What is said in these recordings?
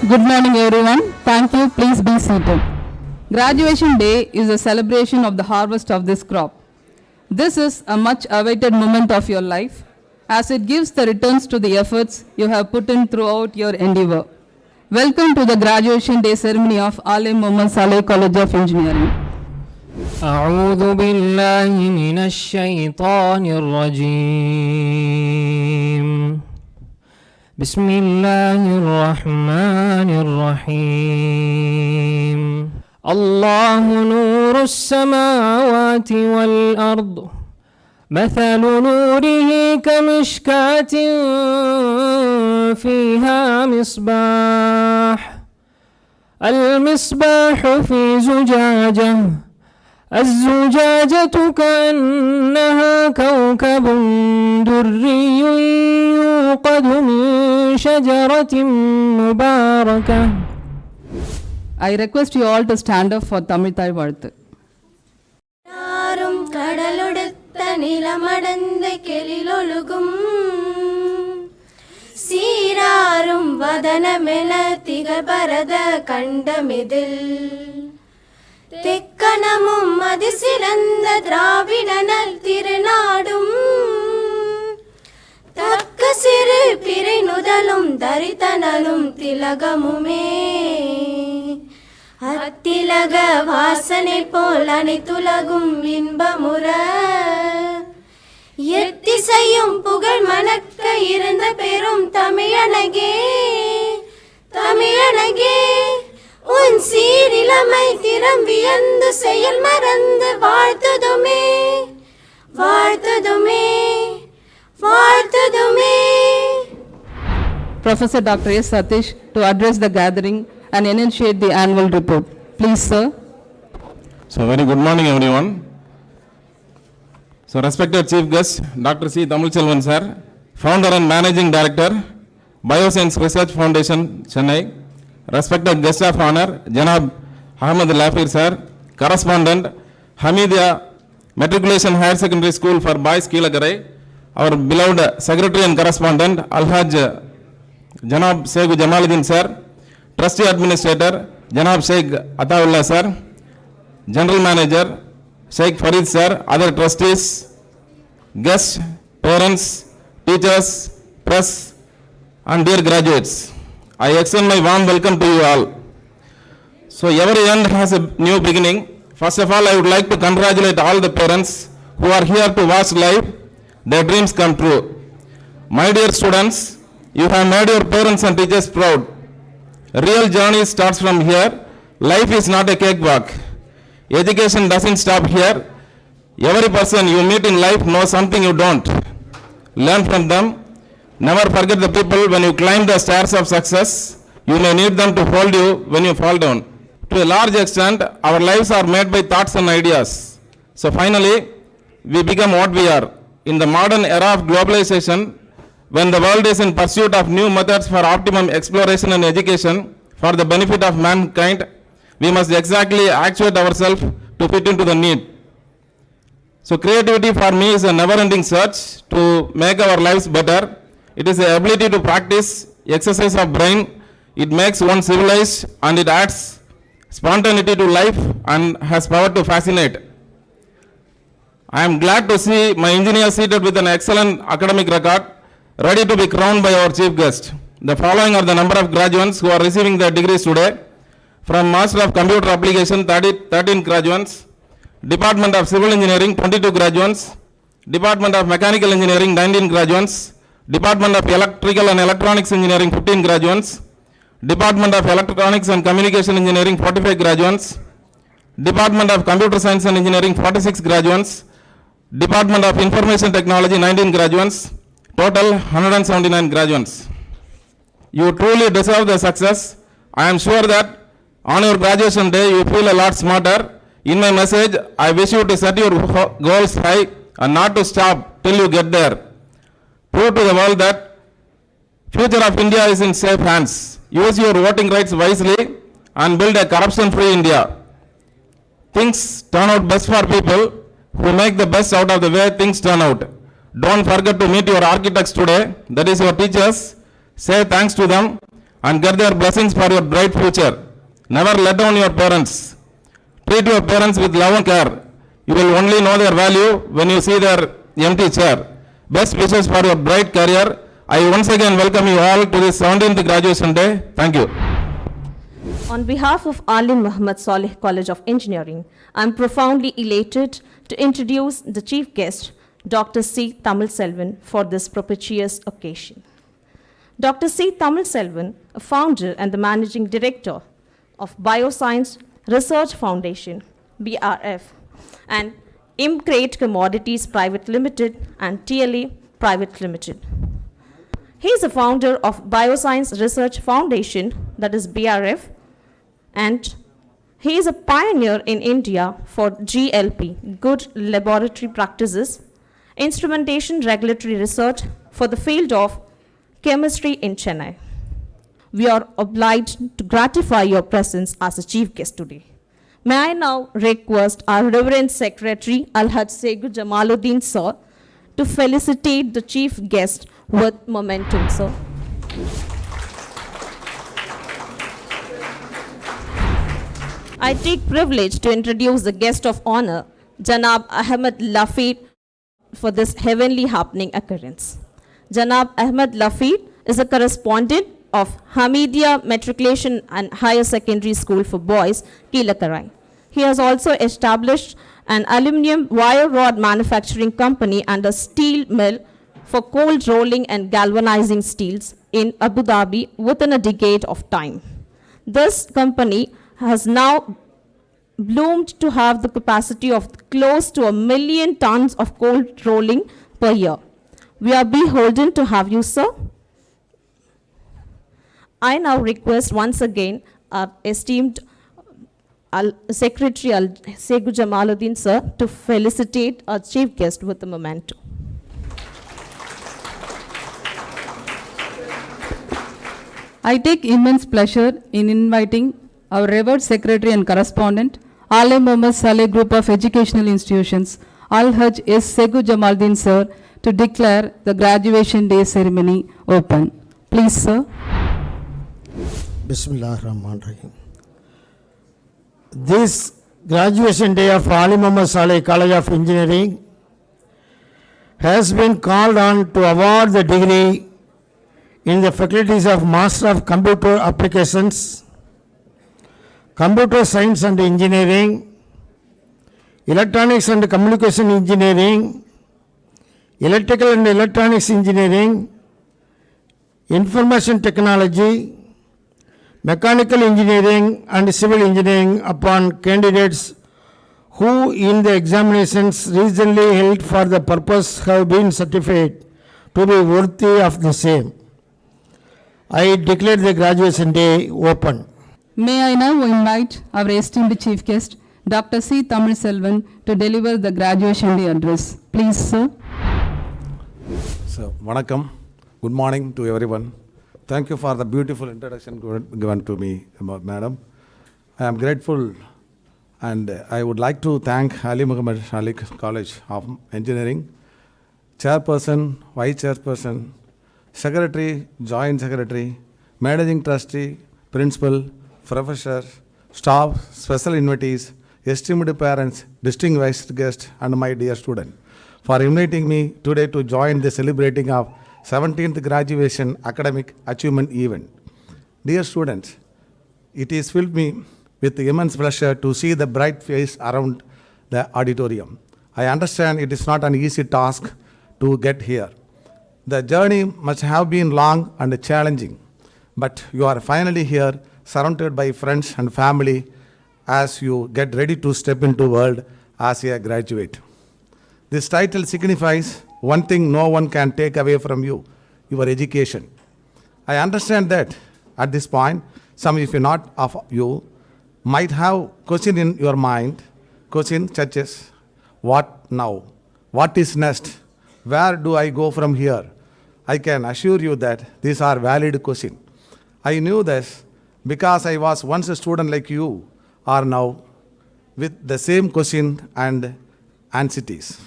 Good morning, everyone. Thank you. Please be seated. Graduation day is a celebration of the harvest of this crop. This is a much awaited moment of your life as it gives the returns to the efforts you have put in throughout your endeavor. Welcome to the graduation day ceremony of Aalim Muhammed Salegh College of Engineering. أعوذ بالله من الشيطان الرجيم. بسم الله الرحمن الرحيم. الله نور السماوات والأرض مثل نوره كمشكاة فيها مصباح المصباح في زجاجة الزجاجة كأنها كوكب دري يوقد من شجرة مباركة. I request you all to stand up for Tamil Varthu. சீராரும் வதனமென திகழ்பரத கண்டமிதில் தெக்கணமும் அது சிறந்த திராவிடனல் திருநாடும் தக்க சிறு பிறை நுதலும் தரித்தனலும் திலகமுமே அத்திலக வாசனை போல் அனைத்துலகும் இன்பமுற எத்திசையும் புகழ் மணக்க இருந்த பெரும் தமிழனகே தமிழனகே உன் சீரிலமை திறம் வியந்து செயல் மறந்து வாழ்த்துதுமே வாழ்த்துதுமே வாழ்த்துதுமே. Professor Dr. S. Satish to address the gathering and initiate the annual report. Please, sir. So, very good morning, everyone. So, respected Chief Guest, Dr. C. Tamilselvan, sir, Founder and Managing Director, Bioscience Research Foundation, Chennai. Respected Guest of Honor, Janab, Ahmed, Lafir, sir, Correspondent, Hameedia, Matriculation Higher Secondary School for Boys, Kilakarai. Our beloved Secretary and Correspondent, Alhaj Janab Sheikh Jamaluddin, sir, Trustee Administrator, Janab Sheikh Ataullah, sir, General Manager, Sheikh Farid, sir, other trustees, guests, parents, teachers, press, and dear graduates. I extend my warm welcome to you all. So every end has a new beginning. First of all, I would like to congratulate all the parents who are here to watch live their dreams come true. My dear students, you have made your parents and teachers proud. Real journey starts from here. Life is not a cakewalk. Education doesn't stop here. Every person you meet in life knows something you don't. Learn from them. Never forget the people when you climb the stairs of success. You may need them to hold you when you fall down. To a large extent, our lives are made by thoughts and ideas. So finally, we become what we are. In the modern era of globalization, when the world is in pursuit of new methods for optimum exploration and education for the benefit of mankind, we must exactly actuate ourselves to fit into the need. So creativity for me is a never-ending search to make our lives better. It is the ability to practice exercise of brain. It makes one civilized and it adds spontaneity to life and has power to fascinate. I am glad to see my engineer seated with an excellent academic record, ready to be crowned by our chief guest. The following are the number of graduates who are receiving their degrees today. From Master of Computer Application, 13 graduates. Department of Civil Engineering, 22 graduates. Department of Mechanical Engineering, 19 graduates. Department of Electrical and Electronics Engineering, 15 graduates. Department of Electronics and Communication Engineering, 45 graduates. Department of Computer Science and Engineering, 46 graduates. Department of Information Technology, 19 graduates. Total 179 graduates. You truly deserve the success. I am sure that on your graduation day you feel a lot smarter. In my message, I wish you to set your goals high and not to stop till you get there. Prove to the world that future of India is in safe hands. Use your voting rights wisely and build a corruption-free India. Things turn out best for people who make the best out of the way things turn out. Don't forget to meet your architects today, that is your teachers. Say thanks to them and get their blessings for your bright future. Never let down your parents. Treat your parents with love and care. You will only know their value when you see their empty chair. Best wishes for your bright career. I once again welcome you all to this 17th graduation day. Thank you. On behalf of Aalim Muhammed Salegh College of Engineering, I am profoundly elated to introduce the chief guest, Dr. C. Tamilselvan, for this propitious occasion. Dr. C. Tamilselvan, a founder and the managing director of Bioscience Research Foundation, BRF, and Imcrate Commodities Private Limited and TLA Private Limited. He is the founder of Bioscience Research Foundation, that is BRF, and he is a pioneer in India for GLP, Good Laboratory Practices, instrumentation regulatory research for the field of chemistry in Chennai. We are obliged to gratify your presence as a chief guest today. May I now request our Reverend Secretary Alhaj Segu Jamaluddin sir to felicitate the chief guest with momentum, sir. I take privilege to introduce the guest of honor, Janab Ahmed Lafir, for this heavenly happening occurrence. Janab Ahmed Lafir is a correspondent of Hameedia Matriculation and Higher Secondary School for Boys, Kilakarai. He has also established an aluminum wire rod manufacturing company and a steel mill for cold rolling and galvanizing steels in Abu Dhabi within a decade of time. This company has now bloomed to have the capacity of close to 1 million tons of cold rolling per year. We are beholden to have you, sir. I now request once again our esteemed Secretary Segu Jamaluddin sir to felicitate our chief guest with the memento. I take immense pleasure in inviting our revered Secretary and Correspondent, Aalim Muhammed Salegh Group of Educational Institutions, Alhaj S. Segu Jamaluddin sir, to declare the graduation day ceremony open. Please, sir. Bismillah ar-Rahman ar-Rahim. This graduation day of Aalim Muhammed Salegh College of Engineering has been called on to award the degree in the faculties of Master of Computer Applications, Computer Science and Engineering, Electronics and Communication Engineering, Electrical and Electronics Engineering, Information Technology, Mechanical Engineering and Civil Engineering upon candidates who in the examinations recently held for the purpose have been certified to be worthy of the same. I declare the graduation day open. May I now invite our esteemed chief guest, Dr. C. Tamilselvan, to deliver the graduation day address. Please, sir. So, vanakkam. Good morning to everyone. Thank you for the beautiful introduction given to me, madam. I am grateful, and I would like to thank Aalim Muhammed Salegh College of Engineering, Chairperson, Vice Chairperson, Secretary, Joint Secretary, Managing Trustee, Principal, Professor, staff, special invitees, esteemed parents, distinguished guests, and my dear student, for inviting me today to join the celebrating of 17th graduation academic achievement event. Dear students, it is filled me with immense pleasure to see the bright face around the auditorium. I understand it is not an easy task to get here. The journey must have been long and challenging, but you are finally here, surrounded by friends and family as you get ready to step into the world as a graduate. This title signifies one thing no one can take away from you, your education. I understand that at this point, some if not of you might have question in your mind, question such as, what now? What is next? Where do I go from here? I can assure you that these are valid questions. I knew this because I was once a student like you are now with the same question and anxieties,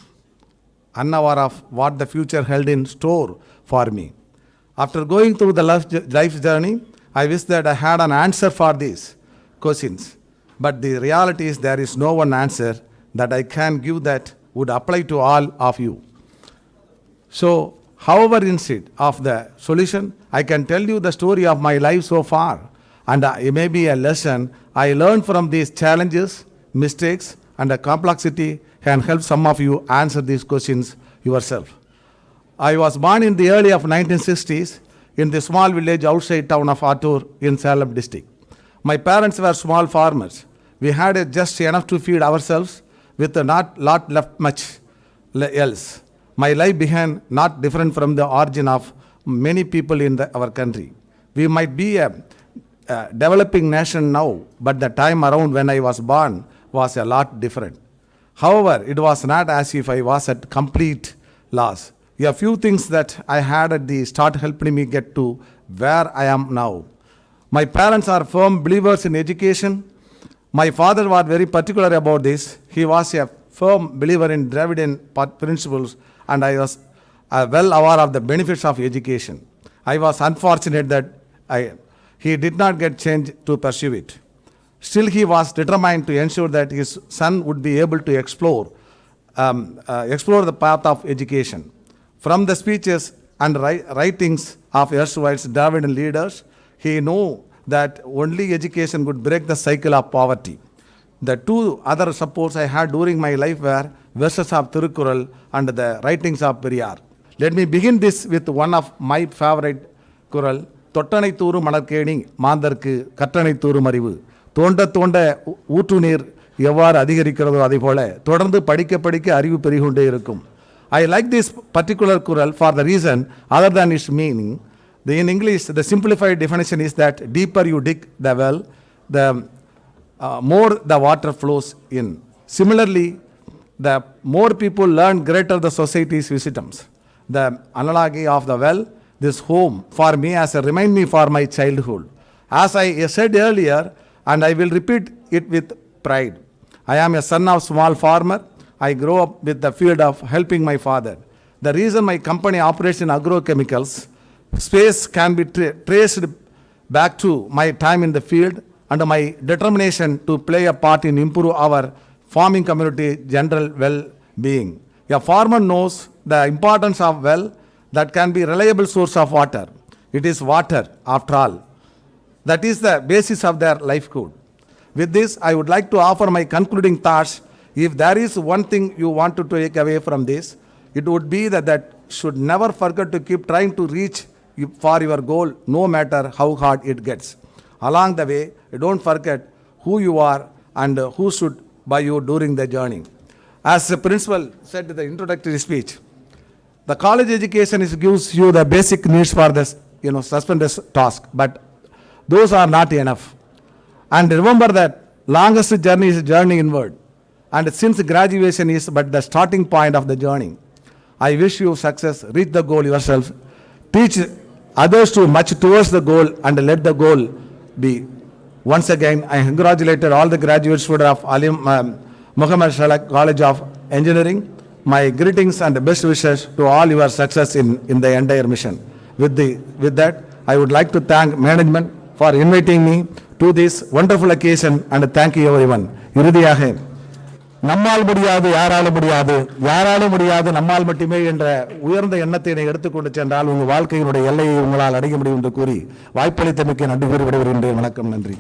unaware of what the future held in store for me. After going through the life journey, I wish that I had an answer for these questions. But the reality is there is no one answer that I can give that would apply to all of you. So, however, instead of the solution, I can tell you the story of my life so far, and it may be a lesson I learned from these challenges, mistakes, and the complexity can help some of you answer these questions yourself. I was born in the early of 1960s in the small village outside town of Attur in Salem district. My parents were small farmers. We had just enough to feed ourselves with not lot left much else. My life began not different from the origin of many people in our country. We might be a developing nation now, but the time around when I was born was a lot different. However, it was not as if I was at complete loss. A few things that I had at the start helped me get to where I am now. My parents are firm believers in education. My father was very particular about this. He was a firm believer in Dravidian principles, and I was well aware of the benefits of education. I was unfortunate that he did not get change to pursue it. Still, he was determined to ensure that his son would be able to explore the path of education. From the speeches and writings of erstwhile Dravidian leaders, he knew that only education would break the cycle of poverty. The two other supports I had during my life were verses of Thirukkural and the writings of Periyar. Let me begin this with one of my favorite kural. Tottanai thooru malarkeni maandarku kattanai thooru marivu. Thonda thonda ஊற்று நீர் எவ்வாறு அதிகரிக்கிறதோ அதேபோல தொடர்ந்து படிக்க படிக்க அறிவு பெருகிக்கொண்டே இருக்கும். I like this particular kural for the reason other than its meaning. In English, the simplified definition is that deeper you dig the well, the more the water flows in. Similarly, the more people learn, greater the society's wisdoms. The analogy of the well, this home for me as a remind me for my childhood. As I said earlier, and I will repeat it with pride, I am a son of small farmer. I grew up with the field of helping my father. The reason my company operates in agrochemicals space can be traced back to my time in the field and my determination to play a part in improve our farming community general well-being. A farmer knows the importance of well that can be reliable source of water. It is water after all. That is the basis of their livelihood. With this, I would like to offer my concluding thoughts. If there is one thing you want to take away from this, it would be that should never forget to keep trying to reach for your goal, no matter how hard it gets. Along the way, don't forget who you are and who stood by you during the journey. As the principal said in the introductory speech, the college education gives you the basic needs for this, suspend this task, but those are not enough. And remember that longest journey is a journey inward. And since graduation is but the starting point of the journey, I wish you success, reach the goal yourself, teach others to march towards the goal and let the goal be. Once again, I congratulated all the graduate students of Aalim Muhammed Salegh College of Engineering. My greetings and best wishes to all your success in the entire mission. With that, I would like to thank management for inviting me to this wonderful occasion and thank you everyone. இறுதியாக நம்மால் முடியாது யாராலும் முடியாது யாராலும் முடியாது நம்மால் மட்டுமே என்ற உயர்ந்த எண்ணத்தை எடுத்துக்கொண்டு சென்றால் உங்கள் வாழ்க்கையினுடைய எல்லையை உங்களால் அடைய முடியும் என்று கூறி வாய்ப்பளித்தமைக்கு நன்றி கூறி விடைபெறுகின்றேன். வணக்கம், நன்றி.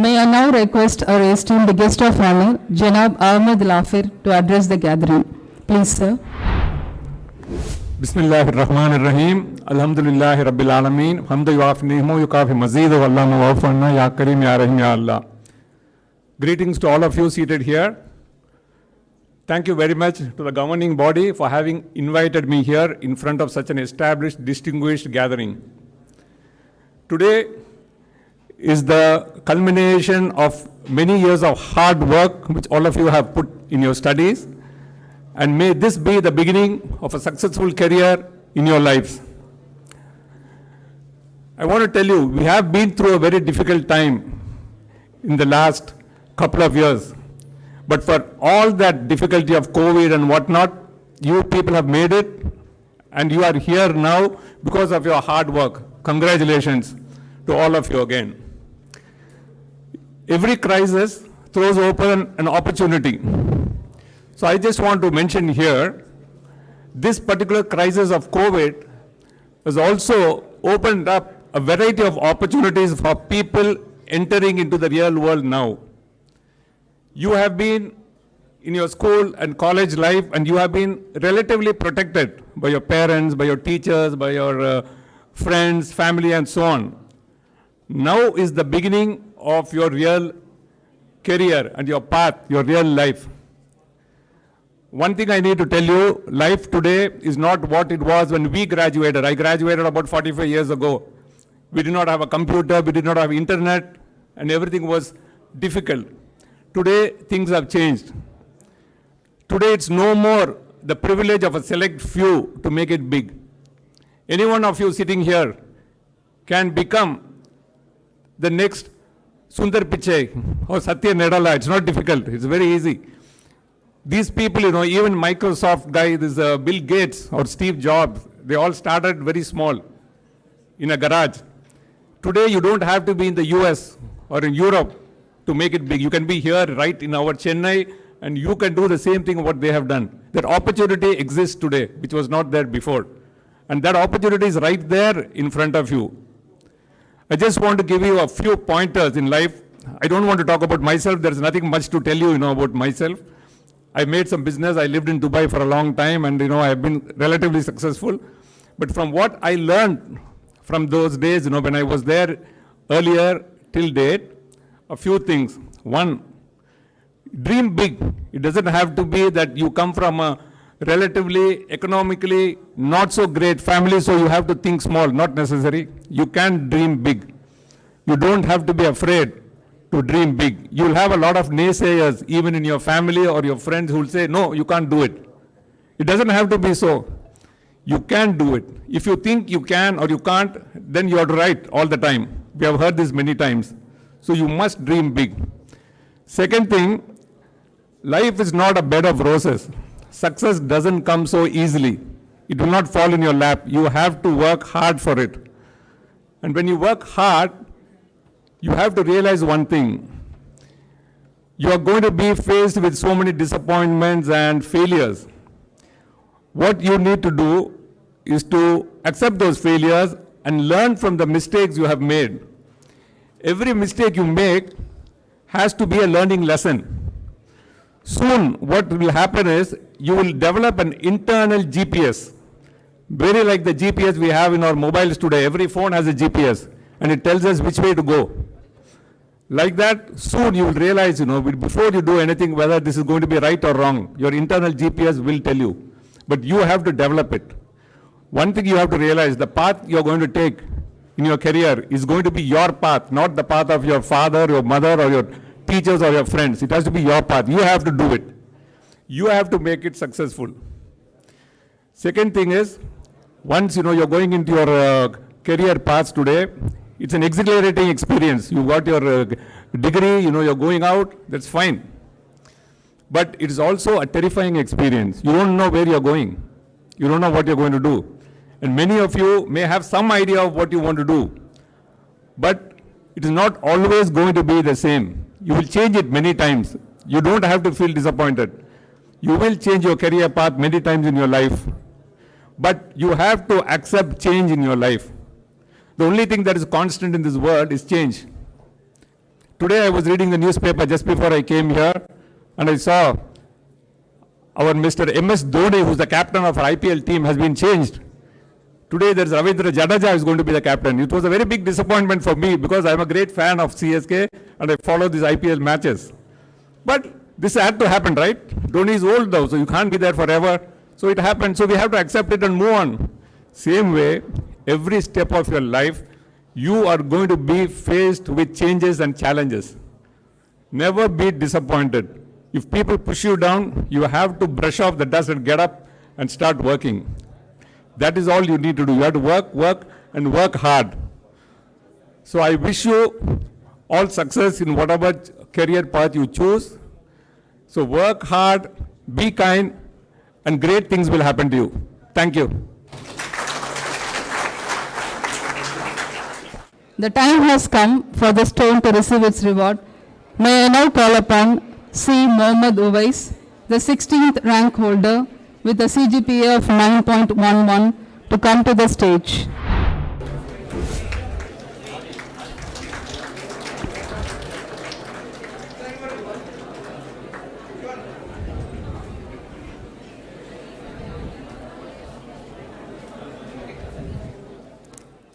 May I now request our esteemed guest of honor, Janab Ahmed Lafir, to address the gathering. Please, sir. Bismillahirrahmanirrahim. Alhamdulillahi Rabbil Alameen. Hamdu yuafi ni'mahu yukafi mazeedu wallahu wa'afanna ya Kareem ya Rahim ya Allah. Greetings to all of you seated here. Thank you very much to the governing body for having invited me here in front of such an established, distinguished gathering. Today is the culmination of many years of hard work which all of you have put in your studies. And may this be the beginning of a successful career in your lives. I want to tell you, we have been through a very difficult time in the last couple of years. But for all that difficulty of COVID and whatnot, you people have made it And you are here now because of your hard work. Congratulations to all of you again. Every crisis throws open an opportunity. So I just want to mention here, this particular crisis of COVID has also opened up a variety of opportunities for people entering into the real world now. You have been in your school and college life, and you have been relatively protected by your parents, by your teachers, by your friends, family, and so on. Now is the beginning of your real career and your path, your real life. One thing I need to tell you, life today is not what it was when we graduated. I graduated about 45 years ago. We did not have a computer, we did not have internet, and everything was difficult. Today, things have changed. Today, it's no more the privilege of a select few to make it big. Any one of you sitting here can become the next Sundar Pichai or Satya Nadella. It's not difficult, it's very easy. These people, even Microsoft guy, this Bill Gates or Steve Jobs, they all started very small in a garage. Today, you don't have to be in the US or in Europe to make it big. You can be here right in our Chennai, and you can do the same thing what they have done. That opportunity exists today, which was not there before. And that opportunity is right there in front of you. I just want to give you a few pointers in life. I don't want to talk about myself. There's nothing much to tell you, about myself. I made some business. I lived in Dubai for a long time, and I've been relatively successful. But from what I learned from those days, when I was there earlier till date, a few things. One, dream big. It doesn't have to be that you come from a relatively economically not so great family, so you have to think small. Not necessary. You can dream big. You don't have to be afraid to dream big. You'll have a lot of naysayers, even in your family or your friends, who will say, no, you can't do it. It doesn't have to be so. You can do it. If you think you can or you can't, then you are right all the time. We have heard this many times. So you must dream big. Second thing, life is not a bed of roses. Success doesn't come so easily. It will not fall in your lap. You have to work hard for it. And when you work hard, you have to realize one thing. You are going to be faced with so many disappointments and failures. What you need to do is to accept those failures and learn from the mistakes you have made. Every mistake you make has to be a learning lesson. Soon, what will happen is you will develop an internal GPS, very like the GPS we have in our mobiles today. Every phone has a GPS, and it tells us which way to go. Like that, soon you will realize, before you do anything, whether this is going to be right or wrong. Your internal GPS will tell you, but you have to develop it. One thing you have to realize, the path you're going to take in your career is going to be your path, not the path of your father, your mother, or your teachers or your friends. It has to be your path. You have to do it. You have to make it successful. Second thing is, once you're going into your career paths today, it's an exhilarating experience. You got your degree, you're going out, that's fine. But it is also a terrifying experience. You don't know where you're going. You don't know what you're going to do. And many of you may have some idea of what you want to do. But it is not always going to be the same. You will change it many times. You don't have to feel disappointed. You will change your career path many times in your life. But you have to accept change in your life. The only thing that is constant in this world is change. Today I was reading the newspaper just before I came here, and I saw our Mr. MS Dhoni, who's the captain of our IPL team, has been changed. Today there's Ravindra Jadeja who is going to be the captain. It was a very big disappointment for me because I'm a great fan of CSK and I follow these IPL matches. But this had to happen, right? Dhoni is old though, so you can't be there forever. So it happened, so we have to accept it and move on. Same way, every step of your life, you are going to be faced with changes and challenges. Never be disappointed. If people push you down, you have to brush off the dust and get up and start working. That is all you need to do. You have to work, and work hard. So I wish you all success in whatever career path you choose. So work hard, be kind, and great things will happen to you. Thank you. The time has come for the stone to receive its reward. May I now call upon C. Mohammed Uwais, the 16th rank holder with a CGPA of 9.11 to come to the stage.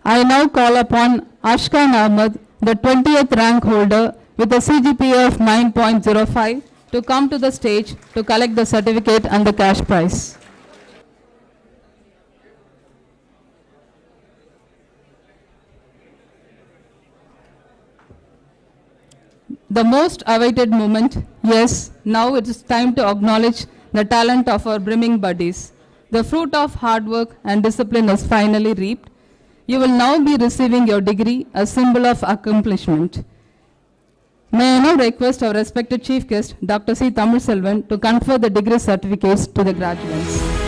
I now call upon Ashkan Ahmed, the 20th rank holder with a CGPA of 9.05 to come to the stage to collect the certificate and the cash prize. The most awaited moment, yes, now it is time to acknowledge the talent of our brimming buddies. The fruit of hard work and discipline is finally reaped. You will now be receiving your degree, a symbol of accomplishment. May I now request our respected chief guest, Dr. C. Tamilselvan, to confer the degree certificates to the graduates.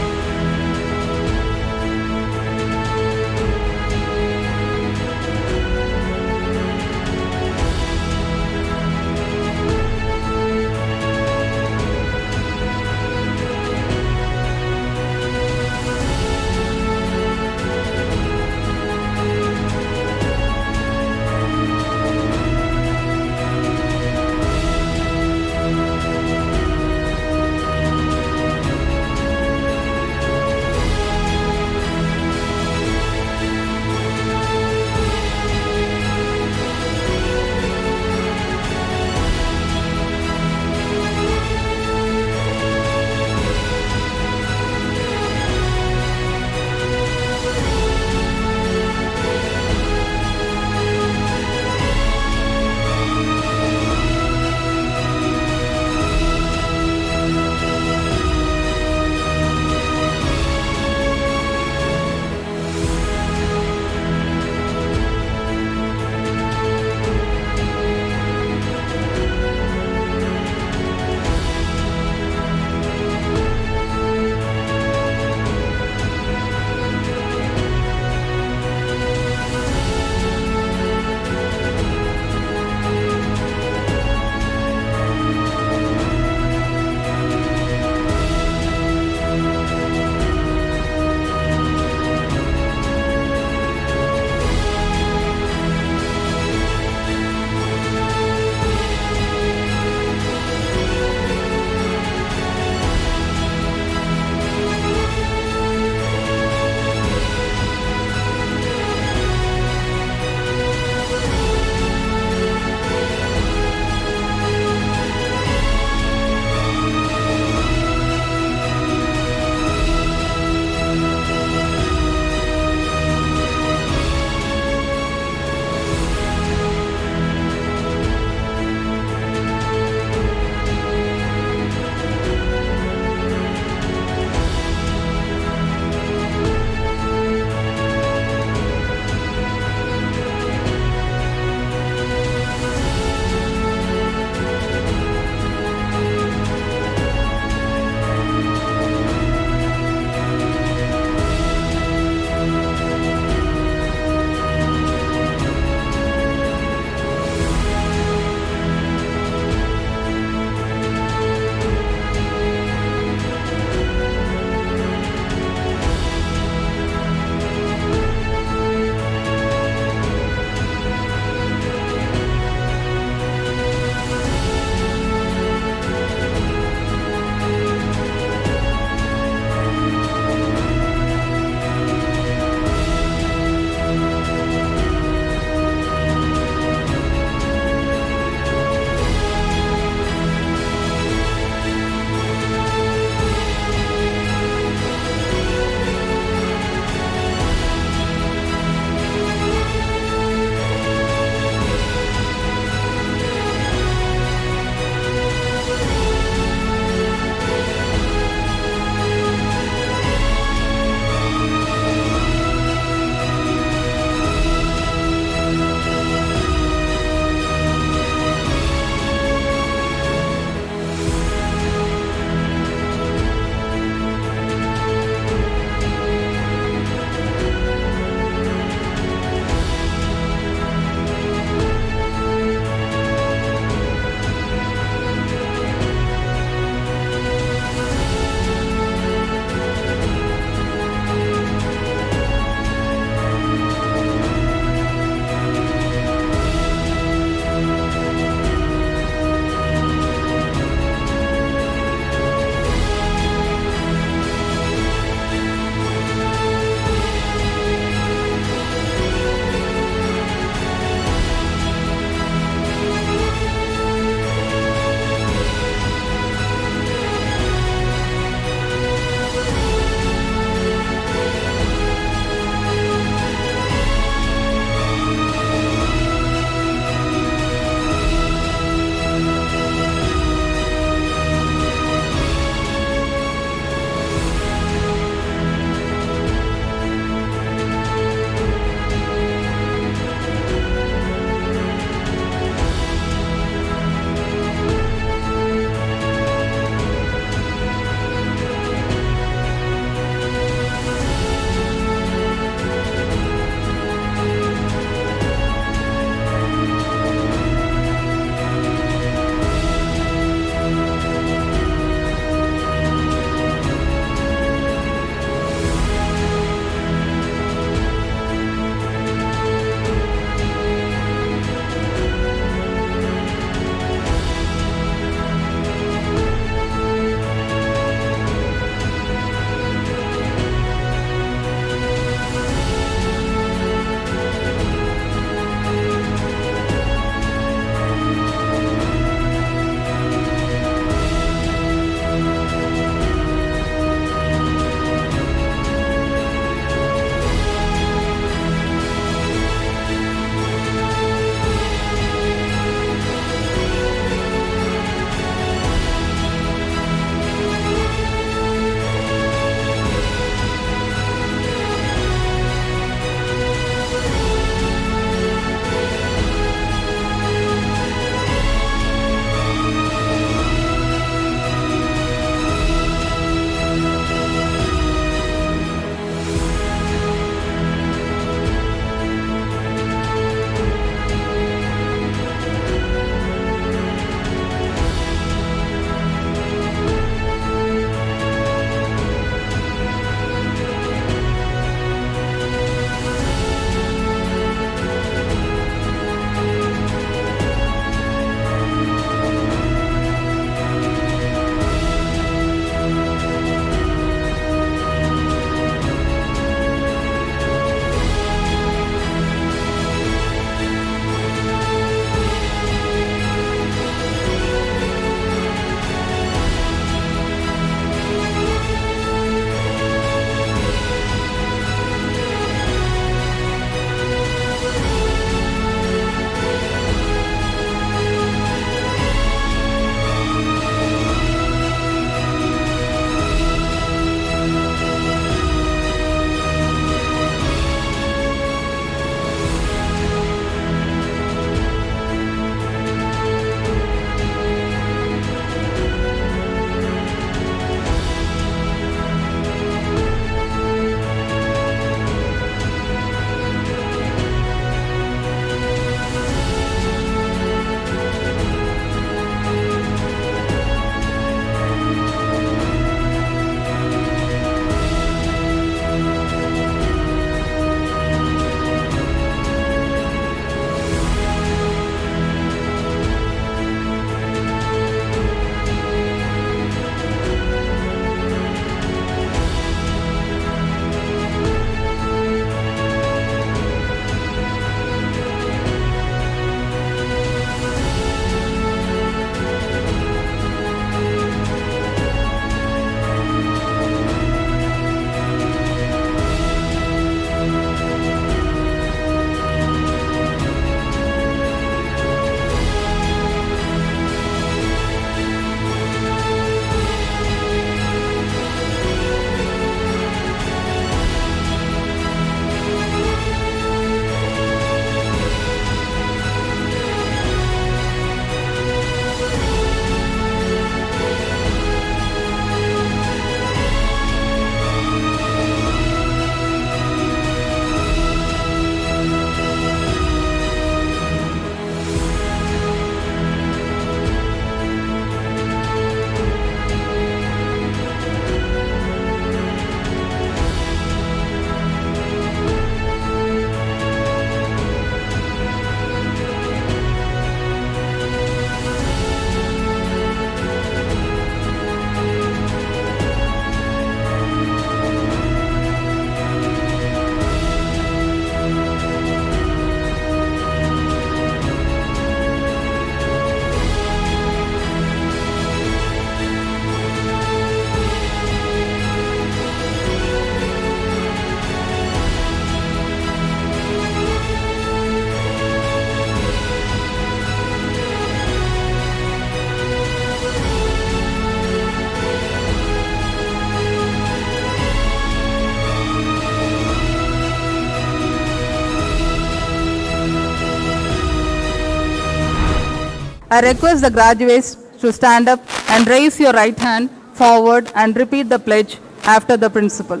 I request the graduates to stand up and raise your right hand forward and repeat the pledge after the principal.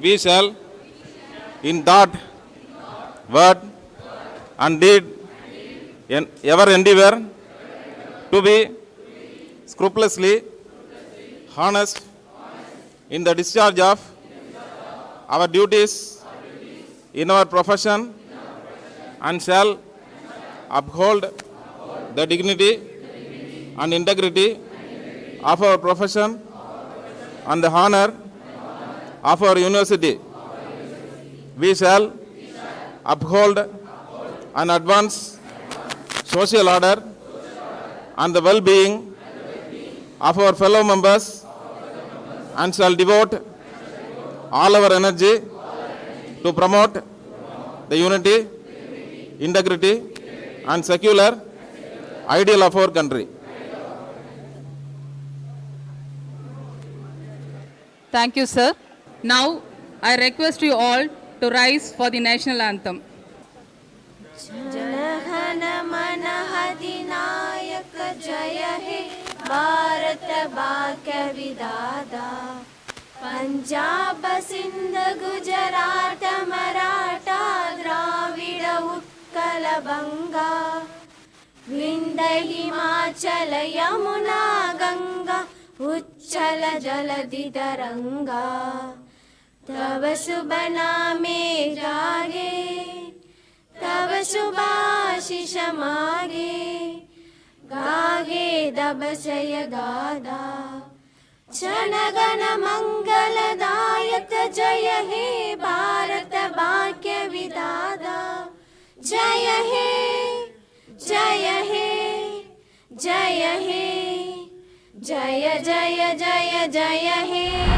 We shall, in thought, word, and deed, ever endeavor to be scrupulously honest in the discharge of our duties in our profession, and shall uphold the dignity and integrity of our profession and the honor of our university. We shall uphold and advance social order and the well-being of our fellow members, and shall devote all our energy to promote the unity, integrity, and secular ideal of our country. Thank you, sir. Now, I request you all to rise for the national anthem. Jana Mana Adinayak Jaya He Bharat Bhagya Vidada Punjab Sindh Gujarat Maratha Dravida Utkala Banga Vindhya Himachala Yamuna Ganga Uchchala Jaladi Taranga Tava Shubha Name Jage Tava Shubhashisha Mage Gage Dabasaya Gada Chanagana Mangala Dayak Jaya He Bharat Bhagya Vidada Jaya He Jaya He Jaya He Jaya Jaya Jaya Jaya He